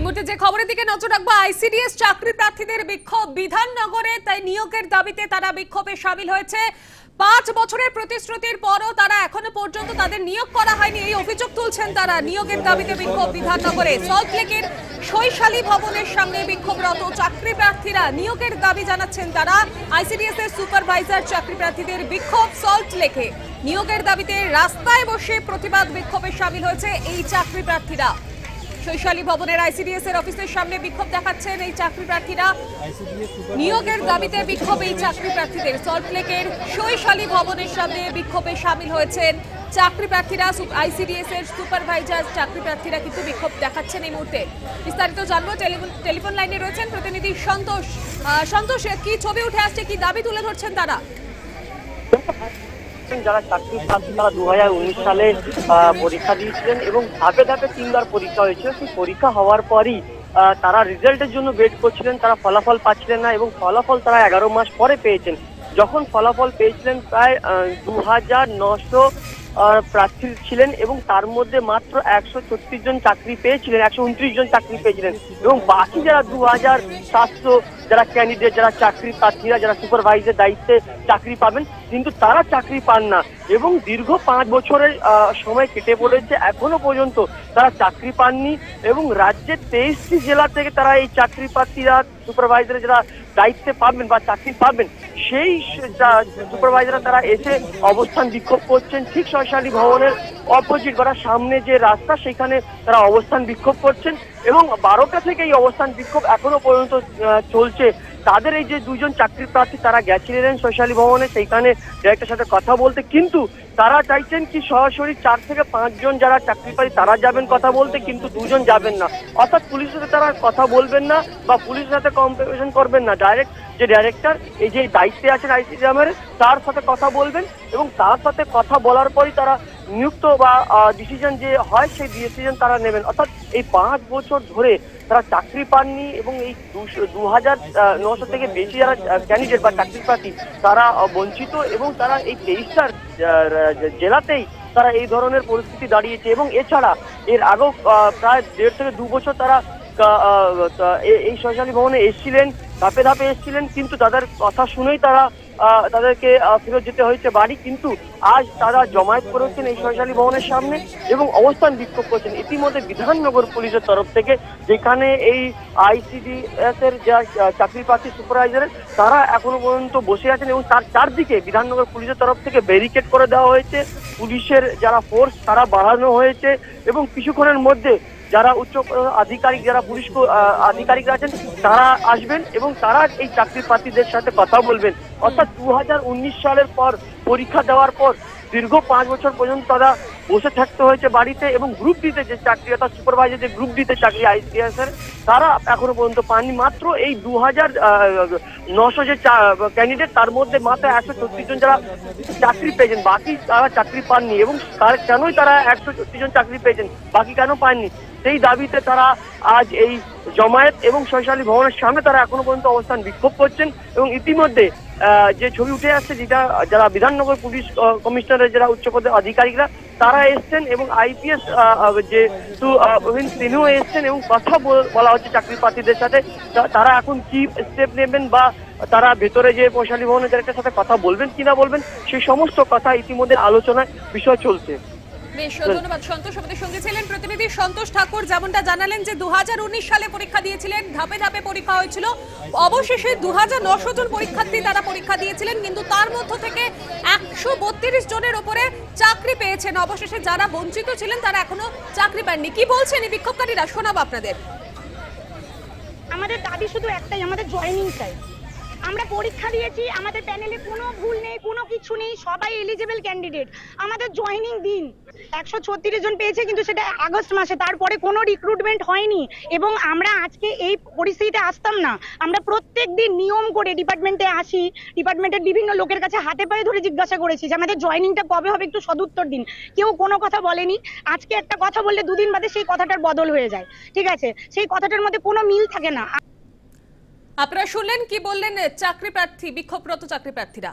মুহূর্তে যে খবরের দিকে নজর রাখবো, আইসিডিএস চাকরি প্রার্থীদের বিক্ষোভ বিধাননগরে। তাই নিয়োগের দাবিতে তারা বিক্ষোভে সামিল হয়েছে। 5 বছরের প্রতিশ্রুতির পরও তারা এখনো পর্যন্ত তাদের নিয়োগ করা হয়নি, এই অভিযোগ তুলছেন তারা। নিয়োগের দাবিতে বিক্ষোভ বিধাননগরে। সল্টলেকের শৈশালী ভবনের সামনে বিক্ষোভরত চাকরি প্রার্থীরা নিয়োগের দাবি জানাচ্ছেন তারা। আইসিডিএস এর সুপারভাইজার চাকরি প্রার্থীদের বিক্ষোভ সল্টলেকে। নিয়োগের দাবিতে রাস্তায় বসে প্রতিবাদ বিক্ষোভে সামিল হয়েছে এই চাকরি প্রার্থীরা। শৈশালী ভবনের আইসিডিএস এর অফিসের সামনে বিক্ষোভ দেখাচ্ছেন এই চাকরি প্রার্থীরা। নিয়োগের দাবিতে বিক্ষোভ এই চাকরি প্রার্থীদের। সল্টলেকের শৈশালী ভবনের সামনে বিক্ষোভে সামিল হয়েছেন চাকরি প্রার্থীরা। আইসিডিএস এর সুপারভাইজার চাকরি প্রার্থীরা কিন্তু বিক্ষোভ দেখাচ্ছেন এই মুহূর্তে। বিস্তারিত জানবো, টেলিফোন লাইনে রয়েছেন প্রতিনিধি সন্তোষ। সন্তোষ, কি ছবি উঠে আসছে, কি দাবি তুলে ধরছেন তারা? যারা চাকরি প্রার্থী তারা 2019 সালে পরীক্ষা দিয়েছিলেন এবং ধাপে ধাপে 3বার পরীক্ষা হয়েছিল। সেই পরীক্ষা হওয়ার পরই তারা রেজাল্টের জন্য ওয়েট করছিলেন, তারা ফলাফল পাচ্ছিলেন না এবং ফলাফল তারা 11 মাস পরে পেয়েছেন। যখন ফলাফল পেয়েছিলেন প্রায় 2900 প্রার্থী ছিলেন এবং তার মধ্যে মাত্র 136 জন চাকরি পেয়েছিলেন, 129 জন চাকরি পেয়েছিলেন এবং বাকি যারা 2700 যারা ক্যান্ডিডেট, যারা চাকরি প্রার্থীরা, যারা সুপারভাইজার দায়িত্বে চাকরি পাবেন, কিন্তু তারা চাকরি পান না এবং দীর্ঘ 5 বছরের সময় কেটে পড়েছে, এখনো পর্যন্ত তারা চাকরি পাননি এবং রাজ্যের 23টি জেলা থেকে তারা এই চাকরি প্রার্থীরা, সুপারভাইজার যারা দায়িত্বে পাবেন বা চাকরি পাবেন, সেই সুপারভাইজাররা তারা এসে অবস্থান বিক্ষোভ করছেন ঠিক শৈশালী ভবনের অপোজিট বা সামনে যে রাস্তা, সেখানে তারা অবস্থান বিক্ষোভ করছেন এবং 12টা থেকে এই অবস্থান বিক্ষোভ এখনো পর্যন্ত চলছে। তাদের এই যে 2 জন চাকরি প্রার্থী তারা গেছিলেন শৈশালী ভবনে, সেইখানে ডাইরেক্টরের সাথে কথা বলতে, কিন্তু তারা চাইছেন কি সরাসরি 4 থেকে 5 জন যারা চাকরি প্রার্থী তারা যাবেন কথা বলতে, কিন্তু 2 জন যাবেন না। অর্থাৎ পুলিশের সাথে তারা কথা বলবেন না বা পুলিশের সাথে কম্পিটিশন করবেন না, ডাইরেক্ট যে ডাইরেক্টর এই যে দায়িত্বে আছেন আইসিডিএমের তার সাথে কথা বলবেন এবং তার সাথে কথা বলার পরই তারা নিযুক্ত বা ডিসিশন যে হয় সেই ডিসিশন তারা নেবেন। অর্থাৎ এই 5 বছর ধরে তারা চাকরি পাননি এবং এই 2900 থেকে বেশি যারা ক্যান্ডিডেট বা চাকরি প্রার্থী তারা বঞ্চিত এবং তারা এই 23টা জেলাতেই তারা এই ধরনের পরিস্থিতি দাঁড়িয়েছে। এবং এছাড়া এর আগেও প্রায় 1.5 থেকে 2 বছর তারা এই শৈশালী ভবনে এসেছিলেন, ধাপে ধাপে এসেছিলেন, কিন্তু তাদের কথা শুনেই তাদেরকে ফেরত যেতে হয়েছে বাড়ি। কিন্তু আজ তারা জমায়েত করেছেন এই শৈশালী ভবনের সামনে এবং অবস্থান বিক্ষোভ করছেন। ইতিমধ্যে বিধাননগর পুলিশের তরফ থেকে, যেখানে এই আইসিডিএস এর যা চাকরি প্রার্থী সুপারভাইজার তারা এখনো পর্যন্ত বসে আছেন এবং তার চারদিকে বিধাননগর পুলিশের তরফ থেকে ব্যারিকেড করে দেওয়া হয়েছে, পুলিশের যারা ফোর্স তারা বাড়ানো হয়েছে এবং কিছুক্ষণের মধ্যে যারা উচ্চ আধিকারিক, যারা পুলিশ আধিকারিকরা আছেন তারা আসবেন এবং তারা এই চাকরি প্রার্থীদের সাথে কথা বলবেন। অর্থাৎ 2019 সালের পর পরীক্ষা দেওয়ার পর দীর্ঘ 5 বছর পর্যন্ত তারা বসে থাকতে হয়েছে বাড়িতে এবং গ্রুপ ডিতে যে চাকরি, অর্থাৎ সুপারভাইজার যে গ্রুপ ডিতে চাকরি আইসিডিএস এর তারা এখনো পর্যন্ত পাননি। মাত্র এই 2900 যে ক্যান্ডিডেট তার মধ্যে মাত্র 136 জন যারা চাকরি পেয়েছেন, বাকি তারা চাকরি পাননি। এবং কেনই তারা 136 জন চাকরি পেয়েছেন, বাকি কেন পাননি, সেই দাবিতে তারা আজ এই জমায়েত এবং শৈশালী ভবনের সামনে তারা এখনো পর্যন্ত অবস্থান বিক্ষোভ করছেন। এবং ইতিমধ্যে যে ছবি উঠে আসছে, যেটা যারা বিধাননগর পুলিশ কমিশনারের যারা উচ্চপদের আধিকারিকরা তারা এসছেন এবং আইপিএস যে তিনিও এসছেন এবং কথা বলা হচ্ছে চাকরি প্রার্থীদের সাথে। তারা এখন কি স্টেপ নেবেন বা তারা ভেতরে যে শৈশালী ভবনের ডাইরেক্টরের সাথে কথা বলবেন কিনা বলবেন, সেই সমস্ত কথা ইতিমধ্যে আলোচনায় বিষয় চলছে। বেশ, ধন্যবাদ সন্তোষ। আমাদের সঙ্গে ছিলেন প্রতিনিধি সন্তোষ ঠাকুর। যেমনটা জানালেন যে 2019 সালে পরীক্ষা দিয়েছিলেন, ধাপে ধাপে পরীক্ষা হয়েছিল, অবশেষে 2900 জন পরীক্ষার্থী তারা পরীক্ষা দিয়েছিলেন, কিন্তু তার মধ্য থেকে 132 জনের উপরে চাকরি পেয়েছেন। অবশেষে যারা বঞ্চিত ছিলেন তারা এখনো চাকরি পাননি। কি বলছেন এই বিক্ষোভকারীরা, শোনাবো আপনাদের। আমাদের দাবি শুধু একটাই, আমাদের জয়েনিং চাই। আমরা পরীক্ষা দিয়েছি, আমাদের প্যানেলে কোনো ভুল নেই, কোনো কিছু নেই, সবাই এলিজিবল ক্যান্ডিডেট। আমাদের জয়েনিং দিন। 136 জন পেয়েছে, কিন্তু সেটা আগস্ট মাসে, তারপরে কোনো রিক্রুটমেন্ট হয়নি এবং আমরা আজকে এই পরিস্থিতিতে আসতাম না। আমরা প্রত্যেক দিন নিয়ম করে ডিপার্টমেন্টে আসি, ডিপার্টমেন্টের বিভিন্ন লোকের কাছে হাতে পায়ে ধরে জিজ্ঞাসা করেছি যে আমাদের জয়েনিংটা কবে হবে, একটু সদুত্তর দিন। কেউ কোনো কথা বলেনি। আজকে একটা কথা বললে 2 দিন বাদে সেই কথাটার বদল হয়ে যায়, ঠিক আছে? সেই কথাটার মধ্যে কোনো মিল থাকে না। আপনারা শুনলেন কি বললেন চাকরি প্রার্থী, বিক্ষোভরত চাকরি প্রার্থীরা।